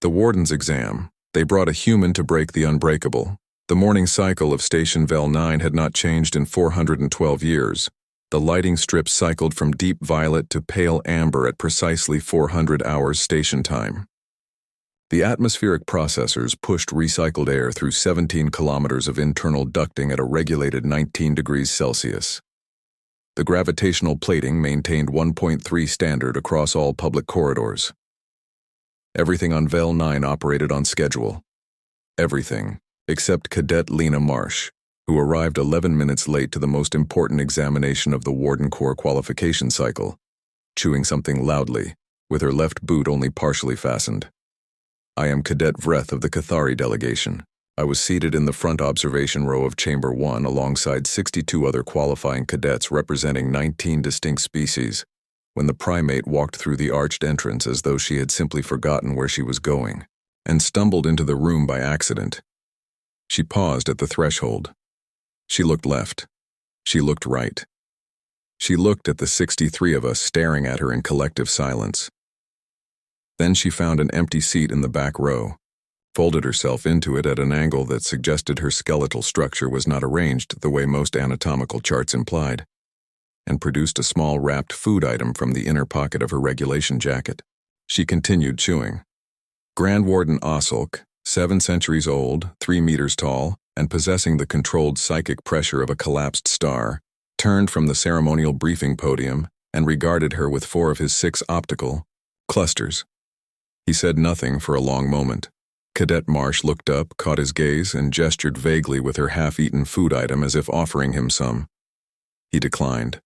The warden's exam. They brought a human to break the unbreakable. The morning cycle of Station Vel 9 had not changed in 412 years. The lighting strip cycled from deep violet to pale amber at precisely 400 hours station time. The atmospheric processors pushed recycled air through 17 kilometers of internal ducting at a regulated 19 degrees Celsius. The gravitational plating maintained 1.3 standard across all public corridors. Everything on Vel 9 operated on schedule. Everything, except Cadet Lena Marsh, who arrived 11 minutes late to the most important examination of the Warden Corps qualification cycle, chewing something loudly, with her left boot only partially fastened. I am Cadet Vreth of the Cathari delegation. I was seated in the front observation row of Chamber 1 alongside 62 other qualifying cadets representing 19 distinct species, when the primate walked through the arched entrance as though she had simply forgotten where she was going, and stumbled into the room by accident. She paused at the threshold. She looked left. She looked right. She looked at the 63 of us staring at her in collective silence. Then she found an empty seat in the back row, folded herself into it at an angle that suggested her skeletal structure was not arranged the way most anatomical charts implied, and produced a small wrapped food item from the inner pocket of her regulation jacket. She continued chewing. Grand Warden Osulk, 7 centuries old, 3 meters tall, and possessing the controlled psychic pressure of a collapsed star, turned from the ceremonial briefing podium and regarded her with 4 of his 6 optical clusters. He said nothing for a long moment. Cadet Marsh looked up, caught his gaze, and gestured vaguely with her half-eaten food item as if offering him some. He declined.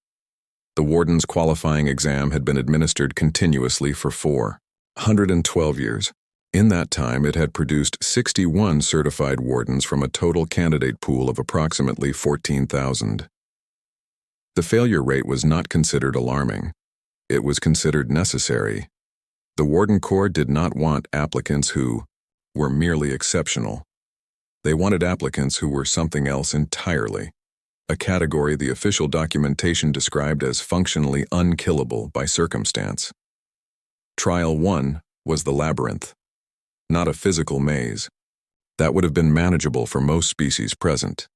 The warden's qualifying exam had been administered continuously for 412 years. In that time, it had produced 61 certified wardens from a total candidate pool of approximately 14,000. The failure rate was not considered alarming. It was considered necessary. The Warden Corps did not want applicants who were merely exceptional. They wanted applicants who were something else entirely, a category the official documentation described as functionally unkillable by circumstance. Trial 1 was the labyrinth, not a physical maze. That would have been manageable for most species present.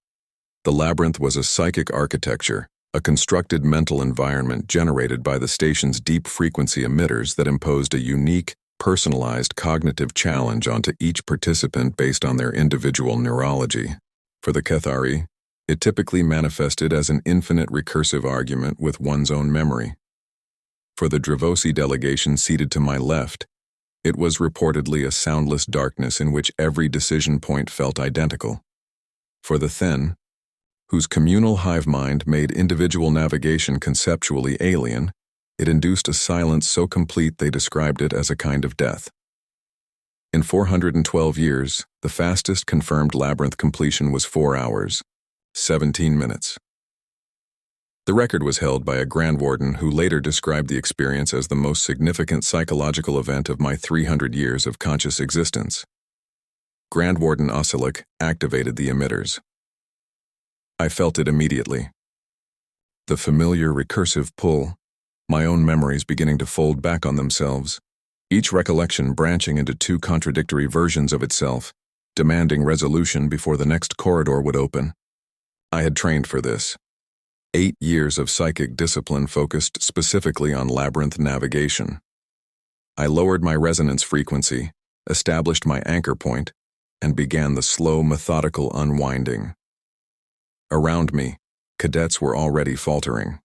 The labyrinth was a psychic architecture, a constructed mental environment generated by the station's deep-frequency emitters that imposed a unique, personalized cognitive challenge onto each participant based on their individual neurology. For the Cathari, it typically manifested as an infinite recursive argument with one's own memory. For the Dravosi delegation seated to my left, it was reportedly a soundless darkness in which every decision point felt identical. For the Then, whose communal hive mind made individual navigation conceptually alien, it induced a silence so complete they described it as a kind of death. In 412 years, the fastest confirmed labyrinth completion was 4 hours, 17 minutes. The record was held by a Grand Warden who later described the experience as the most significant psychological event of my 300 years of conscious existence. Grand Warden Osulk activated the emitters. I felt it immediately. The familiar recursive pull, my own memories beginning to fold back on themselves, each recollection branching into 2 contradictory versions of itself, demanding resolution before the next corridor would open. I had trained for this. 8 years of psychic discipline focused specifically on labyrinth navigation. I lowered my resonance frequency, established my anchor point, and began the slow, methodical unwinding. Around me, cadets were already faltering.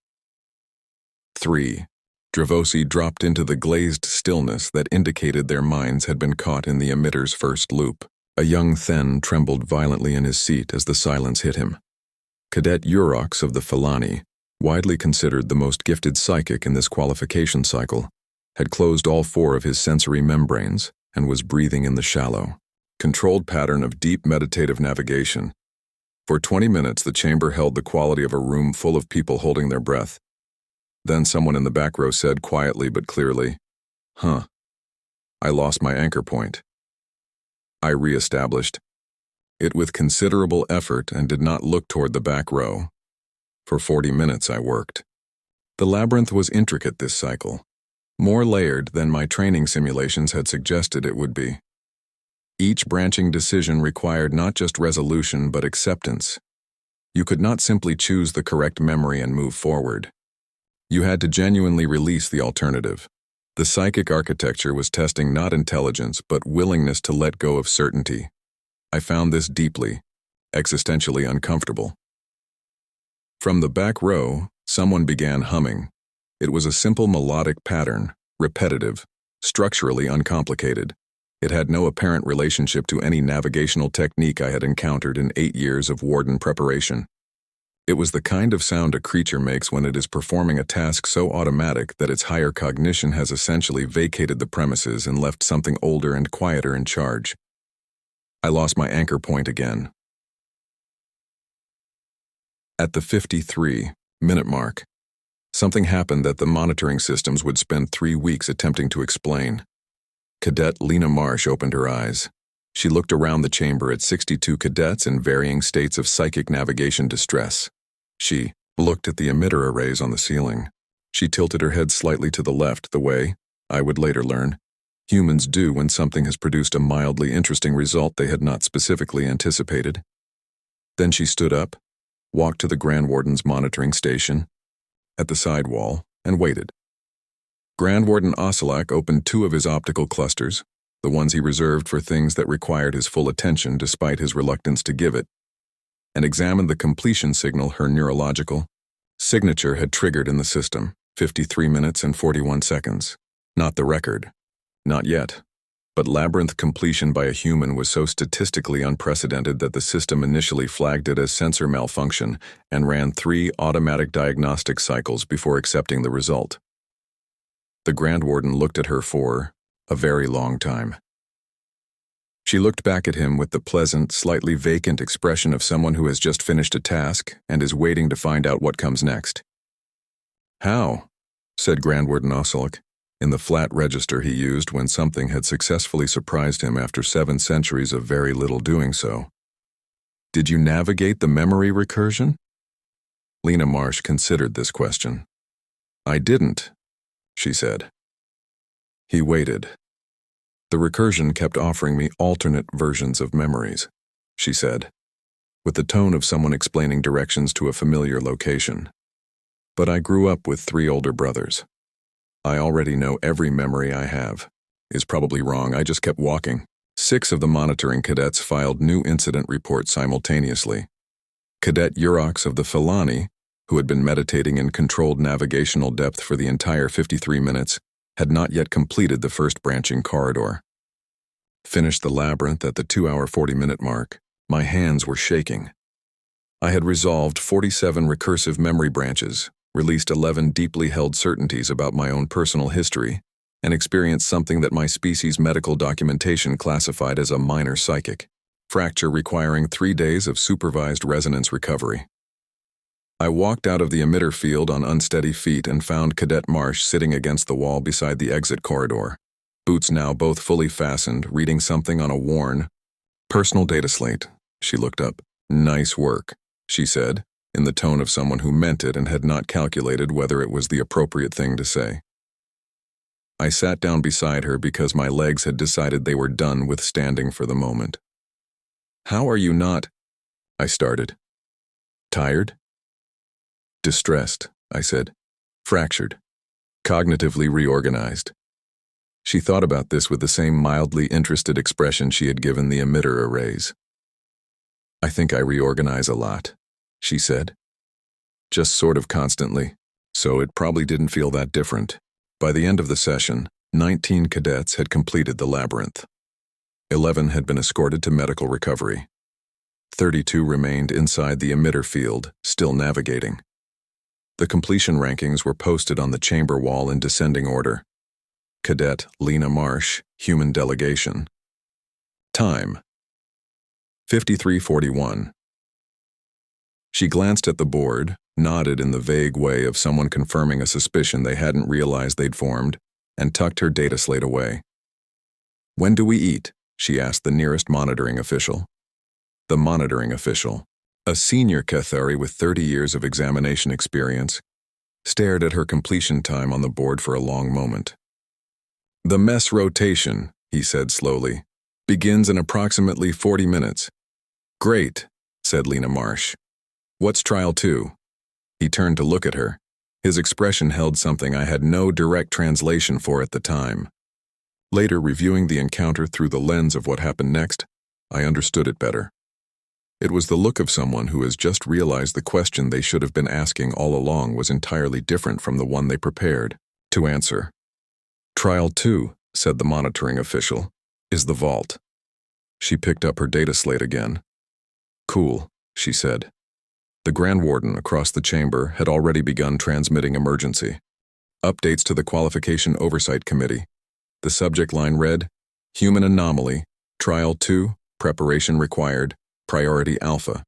3. Dravosi dropped into the glazed stillness that indicated their minds had been caught in the emitter's first loop. A young Then trembled violently in his seat as the silence hit him. Cadet Urox of the Felani, widely considered the most gifted psychic in this qualification cycle, had closed all 4 of his sensory membranes and was breathing in the shallow, controlled pattern of deep meditative navigation. For 20 minutes, the chamber held the quality of a room full of people holding their breath. Then someone in the back row said quietly but clearly, "Huh. I lost my anchor point." I re-established it with considerable effort and did not look toward the back row. For 40 minutes I worked. The labyrinth was intricate this cycle, more layered than my training simulations had suggested it would be. Each branching decision required not just resolution but acceptance. You could not simply choose the correct memory and move forward. You had to genuinely release the alternative. The psychic architecture was testing not intelligence but willingness to let go of certainty. I found this deeply, existentially uncomfortable. From the back row, someone began humming. It was a simple melodic pattern, repetitive, structurally uncomplicated. It had no apparent relationship to any navigational technique I had encountered in 8 years of warden preparation. It was the kind of sound a creature makes when it is performing a task so automatic that its higher cognition has essentially vacated the premises and left something older and quieter in charge. I lost my anchor point again. At the 53-minute mark, something happened that the monitoring systems would spend 3 weeks attempting to explain. Cadet Lena Marsh opened her eyes. She looked around the chamber at 62 cadets in varying states of psychic navigation distress. She looked at the emitter arrays on the ceiling. She tilted her head slightly to the left, the way, I would later learn, humans do when something has produced a mildly interesting result they had not specifically anticipated. Then she stood up, walked to the Grand Warden's monitoring station at the side wall, and waited. Grand Warden Ocelak opened 2 of his optical clusters, the ones he reserved for things that required his full attention despite his reluctance to give it, and examined the completion signal her neurological signature had triggered in the system, 53 minutes and 41 seconds. Not the record. Not yet. But labyrinth completion by a human was so statistically unprecedented that the system initially flagged it as sensor malfunction and ran 3 automatic diagnostic cycles before accepting the result. The Grand Warden looked at her for a very long time. She looked back at him with the pleasant, slightly vacant expression of someone who has just finished a task and is waiting to find out what comes next. "How?" said Grand Warden Ocelak, in the flat register he used when something had successfully surprised him after 7 centuries of very little doing so. "Did you navigate the memory recursion?" Lena Marsh considered this question. "I didn't," she said. He waited. "The recursion kept offering me alternate versions of memories," she said, with the tone of someone explaining directions to a familiar location. "But I grew up with 3 older brothers. I already know every memory I have. Is probably wrong, I just kept walking." 6 of the monitoring cadets filed new incident reports simultaneously. Cadet Urox of the Filani, who had been meditating in controlled navigational depth for the entire 53 minutes, had not yet completed the first branching corridor. Finished the labyrinth at the 2-hour 40-minute mark, my hands were shaking. I had resolved 47 recursive memory branches, released 11 deeply held certainties about my own personal history, and experienced something that my species' medical documentation classified as a minor psychic fracture requiring 3 days of supervised resonance recovery. I walked out of the emitter field on unsteady feet and found Cadet Marsh sitting against the wall beside the exit corridor, boots now both fully fastened, reading something on a worn, personal data slate. She looked up. "Nice work," she said, in the tone of someone who meant it and had not calculated whether it was the appropriate thing to say. I sat down beside her because my legs had decided they were done with standing for the moment. "How are you not?" I started. "Tired?" "Distressed," I said. "Fractured. Cognitively reorganized." She thought about this with the same mildly interested expression she had given the emitter arrays. "I think I reorganize a lot," she said. "Just sort of constantly, so it probably didn't feel that different." By the end of the session, 19 cadets had completed the labyrinth. 11 had been escorted to medical recovery. 32 remained inside the emitter field, still navigating. The completion rankings were posted on the chamber wall in descending order. Cadet Lena Marsh, Human Delegation. Time: 53:41. She glanced at the board, nodded in the vague way of someone confirming a suspicion they hadn't realized they'd formed, and tucked her data slate away. "When do we eat?" she asked the nearest monitoring official. The monitoring official, a senior Cathari with 30 years of examination experience, stared at her completion time on the board for a long moment. "The mess rotation," he said slowly. Begins in approximately 40 minutes. Great, said Lena Marsh. What's trial 2? He turned to look at her. His expression held something I had no direct translation for at the time. Later, reviewing the encounter through the lens of what happened next, I understood it better. It was the look of someone who has just realized the question they should have been asking all along was entirely different from the one they prepared to answer. Trial 2, said the monitoring official, is the vault. She picked up her data slate again. Cool, she said. The Grand Warden across the chamber had already begun transmitting emergency. Updates to the Qualification Oversight Committee. The subject line read, Human Anomaly, Trial 2, Preparation Required, Priority Alpha.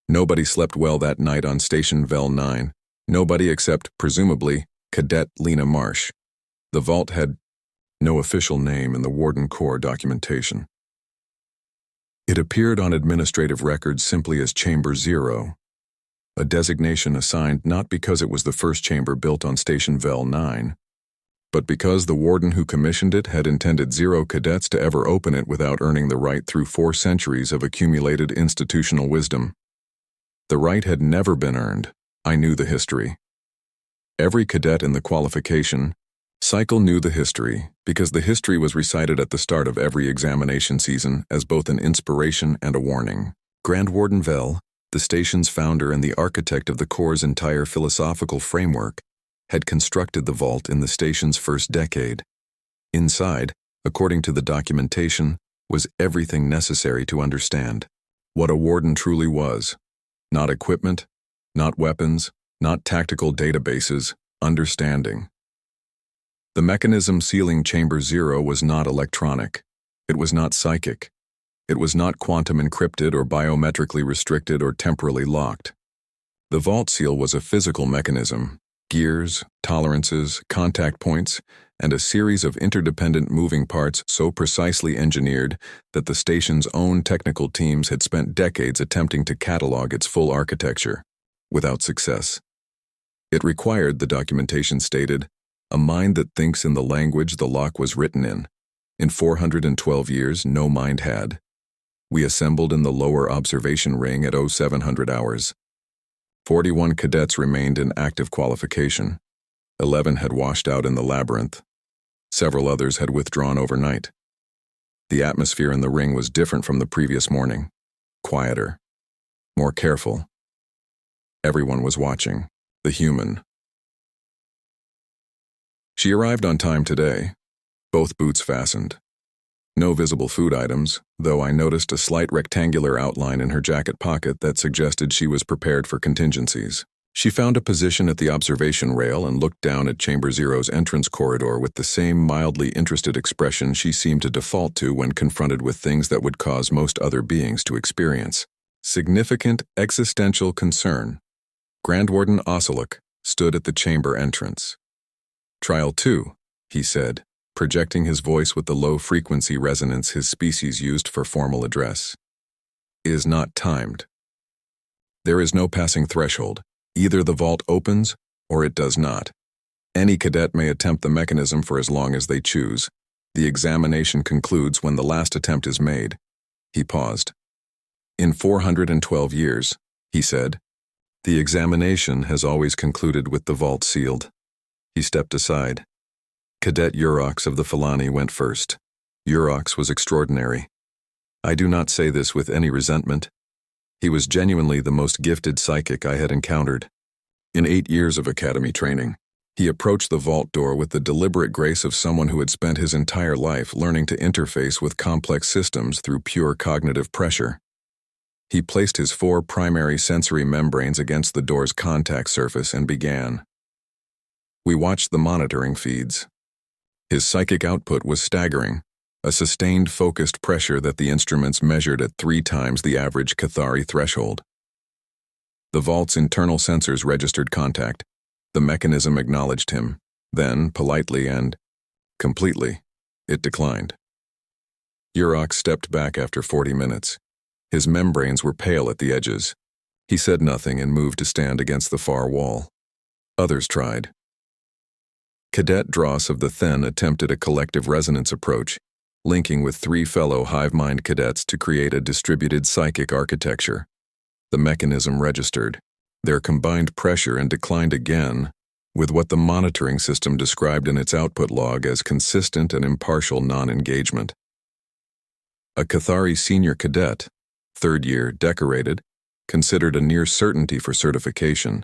Nobody slept well that night on Station Vel 9. Nobody except, presumably, Cadet Lena Marsh. The vault had no official name in the Warden Corps documentation. It appeared on administrative records simply as Chamber 0, a designation assigned not because it was the first chamber built on Station Vel 9, but because the warden who commissioned it had intended 0 cadets to ever open it without earning the right through 4 centuries of accumulated institutional wisdom. The right had never been earned. I knew the history. Every cadet in the qualification cycle knew the history, because the history was recited at the start of every examination season as both an inspiration and a warning. Grand Warden Vel, the station's founder and the architect of the Corps' entire philosophical framework, had constructed the vault in the station's first decade. Inside, according to the documentation, was everything necessary to understand what a warden truly was. Not equipment, not weapons, not tactical databases, understanding. The mechanism sealing Chamber 0 was not electronic. It was not psychic. It was not quantum encrypted or biometrically restricted or temporally locked. The vault seal was a physical mechanism, gears, tolerances, contact points, and a series of interdependent moving parts so precisely engineered that the station's own technical teams had spent decades attempting to catalog its full architecture, without success. It required, the documentation stated, a mind that thinks in the language the lock was written in. In 412 years, no mind had. We assembled in the lower observation ring at 0700 hours. 41 cadets remained in active qualification. 11 had washed out in the labyrinth. Several others had withdrawn overnight. The atmosphere in the ring was different from the previous morning. Quieter. More careful. Everyone was watching. The human. She arrived on time today. Both boots fastened. No visible food items, though I noticed a slight rectangular outline in her jacket pocket that suggested she was prepared for contingencies. She found a position at the observation rail and looked down at Chamber 0's entrance corridor with the same mildly interested expression she seemed to default to when confronted with things that would cause most other beings to experience. Significant existential concern. Grand Warden Ocelot stood at the chamber entrance. Trial 2, he said, projecting his voice with the low-frequency resonance his species used for formal address, is not timed. There is no passing threshold. Either the vault opens or it does not. Any cadet may attempt the mechanism for as long as they choose. The examination concludes when the last attempt is made. He paused. In 412 years, he said, the examination has always concluded with the vault sealed. He stepped aside. Cadet Urox of the Falani went first. Urox was extraordinary. I do not say this with any resentment. He was genuinely the most gifted psychic I had encountered. In 8 years of academy training, he approached the vault door with the deliberate grace of someone who had spent his entire life learning to interface with complex systems through pure cognitive pressure. He placed his 4 primary sensory membranes against the door's contact surface and began. We watched the monitoring feeds. His psychic output was staggering, a sustained focused pressure that the instruments measured at 3 times the average Cathari threshold. The vault's internal sensors registered contact. The mechanism acknowledged him. Then, politely and completely, it declined. Urox stepped back after 40 minutes. His membranes were pale at the edges. He said nothing and moved to stand against the far wall. Others tried. Cadet Dross of the Then attempted a collective resonance approach. linking with 3 fellow hive-mind cadets to create a distributed psychic architecture. The mechanism registered their combined pressure and declined again, with what the monitoring system described in its output log as consistent and impartial non-engagement. A Cathari senior cadet, 3rd year, decorated, considered a near certainty for certification,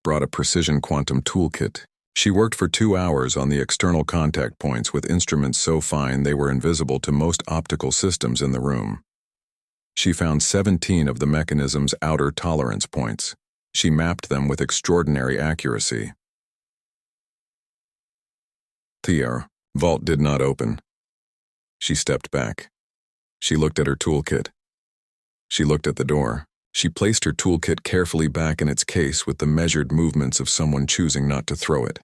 brought a precision quantum toolkit. She worked for 2 hours on the external contact points with instruments so fine they were invisible to most optical systems in the room. She found 17 of the mechanism's outer tolerance points. She mapped them with extraordinary accuracy. The vault did not open. She stepped back. She looked at her toolkit. She looked at the door. She placed her toolkit carefully back in its case with the measured movements of someone choosing not to throw it.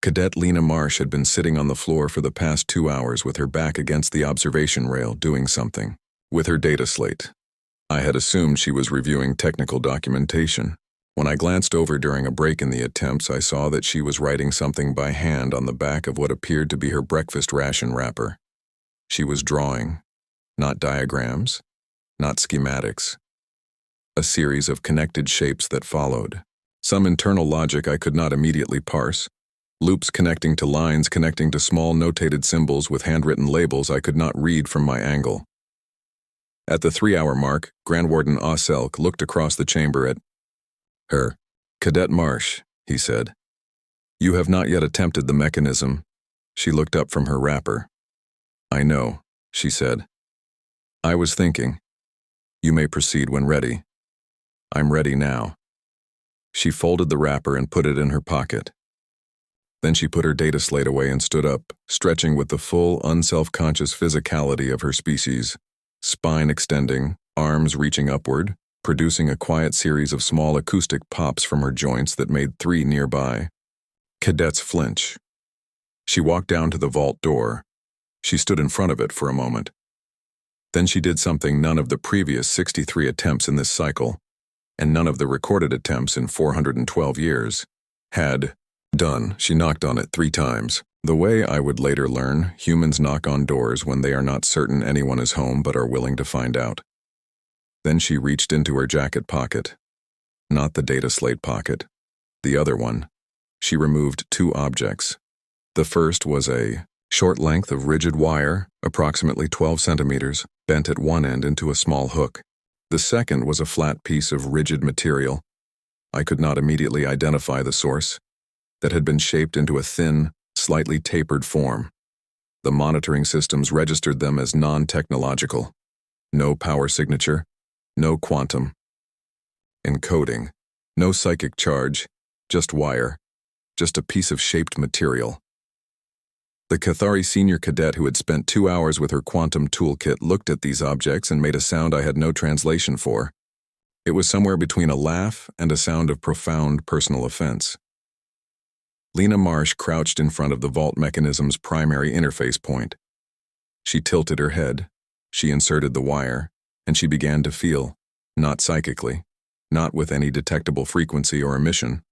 Cadet Lena Marsh had been sitting on the floor for the past 2 hours with her back against the observation rail doing something with her data slate. I had assumed she was reviewing technical documentation. When I glanced over during a break in the attempts, I saw that she was writing something by hand on the back of what appeared to be her breakfast ration wrapper. She was drawing, not diagrams, not schematics. A series of connected shapes that followed. Some internal logic I could not immediately parse. Loops connecting to lines connecting to small notated symbols with handwritten labels I could not read from my angle. At the 3-hour mark, Grand Warden Oselk looked across the chamber at her. "Cadet Marsh," he said. "You have not yet attempted the mechanism." She looked up from her wrapper. "I know," she said. "I was thinking. You may proceed when ready." "I'm ready now." She folded the wrapper and put it in her pocket. Then she put her data slate away and stood up, stretching with the full, unself-conscious physicality of her species, spine extending, arms reaching upward, producing a quiet series of small acoustic pops from her joints that made 3 nearby. Cadets flinch. She walked down to the vault door. She stood in front of it for a moment. Then she did something none of the previous 63 attempts in this cycle, and none of the recorded attempts in 412 years, had done. She knocked on it 3 times. The way I would later learn, humans knock on doors when they are not certain anyone is home but are willing to find out. Then she reached into her jacket pocket. Not the data slate pocket. The other one. She removed 2 objects. The first was a short length of rigid wire, approximately 12 centimeters, bent at one end into a small hook. The second was a flat piece of rigid material. I could not immediately identify the source, that had been shaped into a thin, slightly tapered form. The monitoring systems registered them as non-technological. No power signature, no quantum. Encoding. No psychic charge, just wire, just a piece of shaped material. The Cathari senior cadet who had spent 2 hours with her quantum toolkit looked at these objects and made a sound I had no translation for. It was somewhere between a laugh and a sound of profound personal offense. Lena Marsh crouched in front of the vault mechanism's primary interface point. She tilted her head, she inserted the wire, and she began to feel, not psychically, not with any detectable frequency or emission,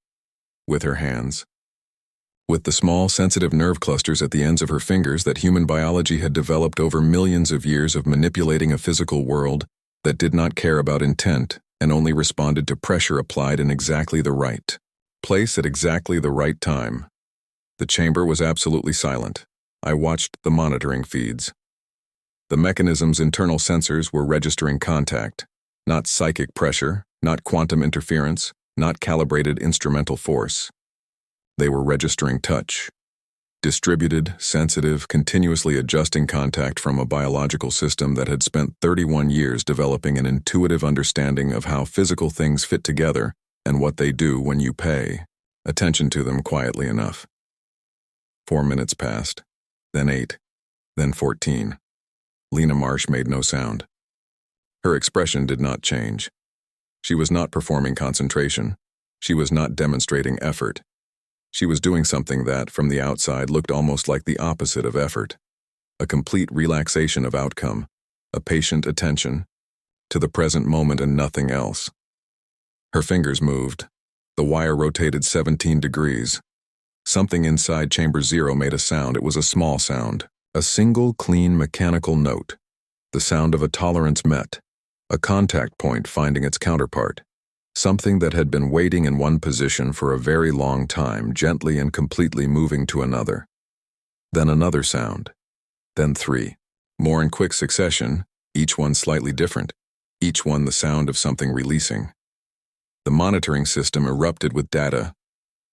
with her hands. With the small, sensitive nerve clusters at the ends of her fingers that human biology had developed over millions of years of manipulating a physical world that did not care about intent and only responded to pressure applied in exactly the right place at exactly the right time. The chamber was absolutely silent. I watched the monitoring feeds. The mechanism's internal sensors were registering contact, not psychic pressure, not quantum interference, not calibrated instrumental force. They were registering touch. Distributed, sensitive, continuously adjusting contact from a biological system that had spent 31 years developing an intuitive understanding of how physical things fit together and what they do when you pay attention to them quietly enough. 4 minutes passed, then 8, then 14. Lena Marsh made no sound. Her expression did not change. She was not performing concentration. She was not demonstrating effort. She was doing something that, from the outside, looked almost like the opposite of effort. A complete relaxation of outcome, a patient attention to the present moment and nothing else. Her fingers moved. The wire rotated 17 degrees. Something inside chamber 0 made a sound. It was a small sound, A single clean mechanical note, the sound of a tolerance met, a contact point finding its counterpart, something that had been waiting in one position for a very long time, gently and completely moving to another. Then another sound. Then three. More in quick succession, each one slightly different, each one the sound of something releasing. The monitoring system erupted with data.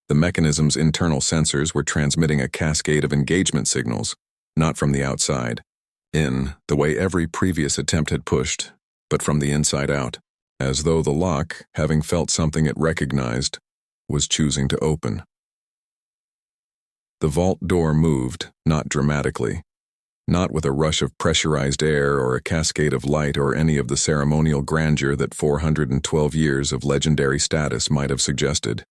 The mechanism's internal sensors were transmitting a cascade of engagement signals, not from the outside, in, the way every previous attempt had pushed, but from the inside out, as though the lock, having felt something it recognized, was choosing to open. The vault door moved, not dramatically, not with a rush of pressurized air or a cascade of light or any of the ceremonial grandeur that 412 years of legendary status might have suggested.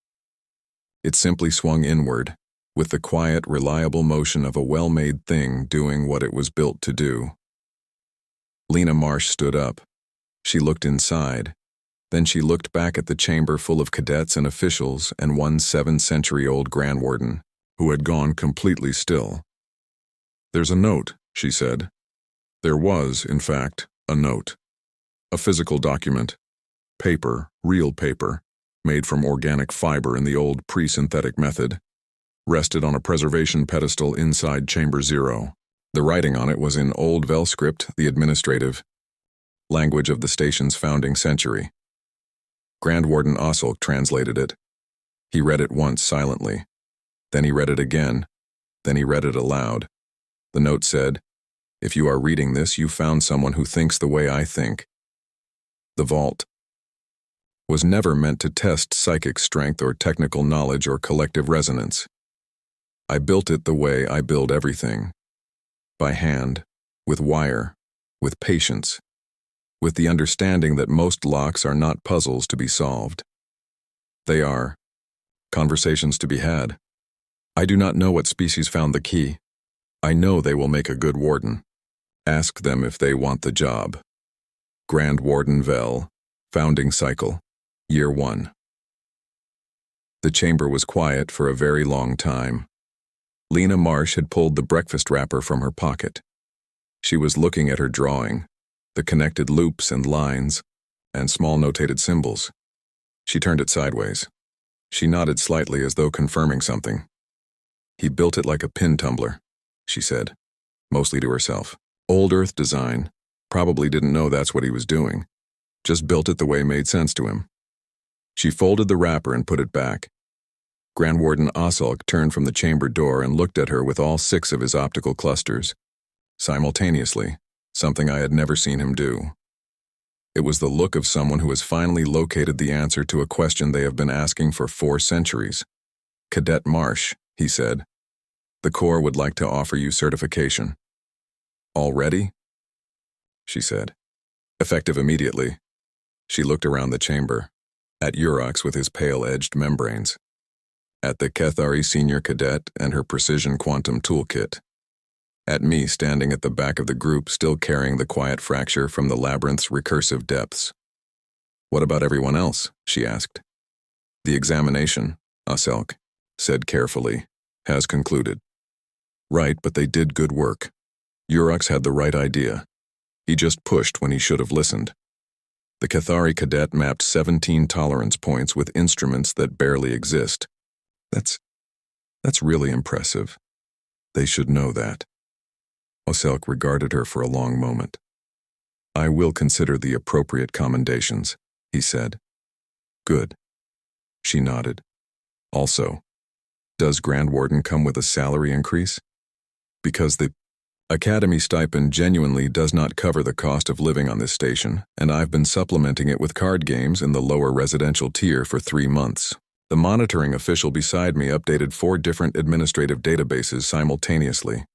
It simply swung inward, with the quiet, reliable motion of a well-made thing doing what it was built to do. Lena Marsh stood up. She looked inside. Then she looked back at the chamber full of cadets and officials and one 7-century-old Grand Warden, who had gone completely still. "There's a note," she said. There was, in fact, a note. A physical document. Paper, real paper, made from organic fiber in the old pre-synthetic method, rested on a preservation pedestal inside Chamber 0. The writing on it was in Old Vel script, the administrative language of the station's founding century. Grand Warden Osselk translated it. He read it once silently. Then he read it again. Then he read it aloud. The note said, "If you are reading this, you found someone who thinks the way I think." The vault was never meant to test psychic strength or technical knowledge or collective resonance. I built it the way I build everything. By hand, with wire, with patience, with the understanding that most locks are not puzzles to be solved. They are conversations to be had. I do not know what species found the key. I know they will make a good warden. Ask them if they want the job. Grand Warden Vel, Founding Cycle, Year 1. The chamber was quiet for a very long time. Lena Marsh had pulled the breakfast wrapper from her pocket. She was looking at her drawing, the connected loops and lines, and small notated symbols. She turned it sideways. She nodded slightly as though confirming something. "He built it like a pin tumbler," she said, mostly to herself. "Old Earth design. Probably didn't know that's what he was doing. Just built it the way it made sense to him." She folded the wrapper and put it back. Grand Warden Osselk turned from the chamber door and looked at her with all 6 of his optical clusters, simultaneously, something I had never seen him do. It was the look of someone who has finally located the answer to a question they have been asking for 4 centuries. "Cadet Marsh," he said, "the Corps would like to offer you certification." "Already?" she said. "Effective immediately." She looked around the chamber, at Urox with his pale-edged membranes, at the Cathari senior cadet and her precision quantum toolkit, at me standing at the back of the group still carrying the quiet fracture from the labyrinth's recursive depths. "What about everyone else?" she asked. "The examination," Osselk said carefully, "has concluded." "Right, but they did good work. Urox had the right idea. He just pushed when he should have listened. The Cathari cadet mapped 17 tolerance points with instruments that barely exist. That's really impressive. They should know that." Osselk regarded her for a long moment. "I will consider the appropriate commendations," he said. "Good." She nodded. "Also, does Grand Warden come with a salary increase? Because the Academy stipend genuinely does not cover the cost of living on this station, and I've been supplementing it with card games in the lower residential tier for 3 months. The monitoring official beside me updated 4 different administrative databases simultaneously.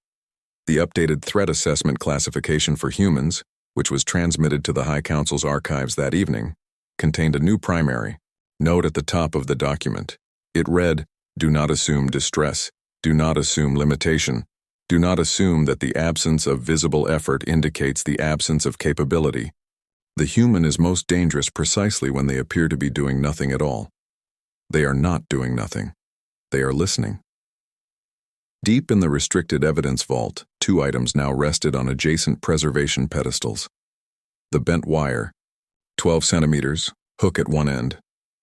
The updated threat assessment classification for humans, which was transmitted to the High Council's archives that evening, contained a new primary note at the top of the document. It read, "Do not assume distress. Do not assume limitation. Do not assume that the absence of visible effort indicates the absence of capability. The human is most dangerous precisely when they appear to be doing nothing at all. They are not doing nothing. They are listening." Deep in the restricted evidence vault, 2 items now rested on adjacent preservation pedestals. The bent wire, 12 centimeters, hook at one end.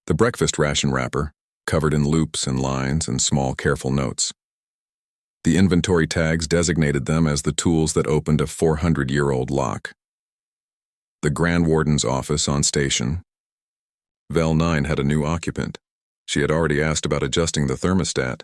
The breakfast ration wrapper, covered in loops and lines and small careful notes. The inventory tags designated them as the tools that opened a 400-year-old lock. The Grand Warden's office on station. Vel 9 had a new occupant. She had already asked about adjusting the thermostat,